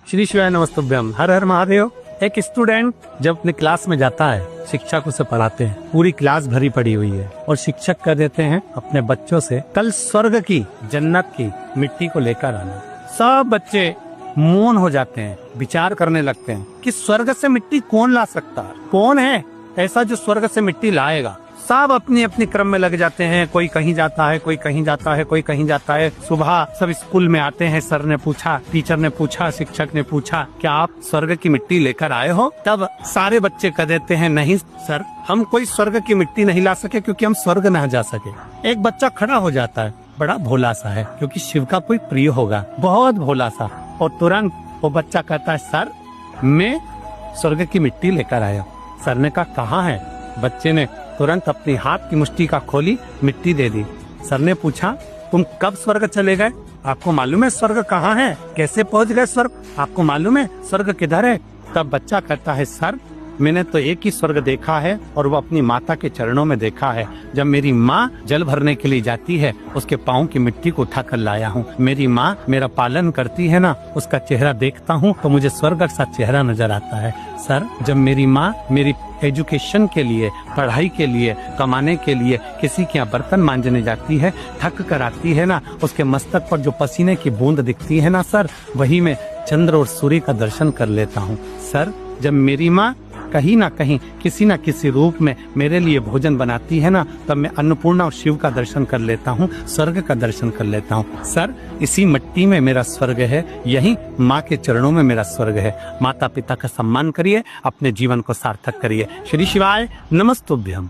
श्री शिवाय नमस्तुभ्यम। हर हर महादेव। एक स्टूडेंट जब अपने क्लास में जाता है, शिक्षक उसे पढ़ाते हैं, पूरी क्लास भरी पड़ी हुई है और शिक्षक कह देते हैं अपने बच्चों से कल स्वर्ग की, जन्नत की मिट्टी को लेकर आना। सब बच्चे मौन हो जाते हैं, विचार करने लगते हैं कि स्वर्ग से मिट्टी कौन ला सकता है, कौन है ऐसा जो स्वर्ग से मिट्टी लाएगा। सब अपनी अपनी क्रम में लग जाते हैं, कोई कहीं जाता है, कोई कहीं जाता है, कोई कहीं जाता है। सुबह सब स्कूल में आते हैं, सर ने पूछा, टीचर ने पूछा, शिक्षक ने पूछा, क्या आप स्वर्ग की मिट्टी लेकर आए हो? तब सारे बच्चे कह देते हैं, नहीं सर, हम कोई स्वर्ग की मिट्टी नहीं ला सके क्योंकि हम स्वर्ग न जा सके। एक बच्चा खड़ा हो जाता है, बड़ा भोला सा है क्योंकि शिव का कोई प्रिय होगा, बहुत भोला सा, और तुरंत वो बच्चा कहता है, सर मैं स्वर्ग की मिट्टी लेकर आया। सर ने कहा, कहाँ है? बच्चे ने तुरंत अपनी हाथ की मुट्ठी का खोली, मिट्टी दे दी। सर ने पूछा, तुम कब स्वर्ग चले गए? आपको मालूम है स्वर्ग कहाँ है? कैसे पहुँच गए स्वर्ग? आपको मालूम है स्वर्ग किधर है? तब बच्चा कहता है, सर मैंने तो एक ही स्वर्ग देखा है और वो अपनी माता के चरणों में देखा है। जब मेरी माँ जल भरने के लिए जाती है, उसके पाँव की मिट्टी को उठा कर लाया हूँ। मेरी माँ मेरा पालन करती है ना, उसका चेहरा देखता हूँ तो मुझे स्वर्ग सा चेहरा नजर आता है। सर जब मेरी माँ मेरी एजुकेशन के लिए, पढ़ाई के लिए, कमाने के लिए किसी के यहाँ बर्तन मांजने जाती है, थक कर आती है ना, उसके मस्तक पर जो पसीने की बूंद दिखती है ना सर, वही मैं चंद्र और सूर्य का दर्शन कर लेता हूँ। सर जब मेरी माँ कहीं ना कहीं किसी न किसी रूप में मेरे लिए भोजन बनाती है ना, तब मैं अन्नपूर्णा और शिव का दर्शन कर लेता हूँ, स्वर्ग का दर्शन कर लेता हूँ। सर इसी मिट्टी में मेरा स्वर्ग है, यही माँ के चरणों में मेरा स्वर्ग है। माता पिता का सम्मान करिए, अपने जीवन को सार्थक करिए। श्री शिवाय नमस्तुभ्यम।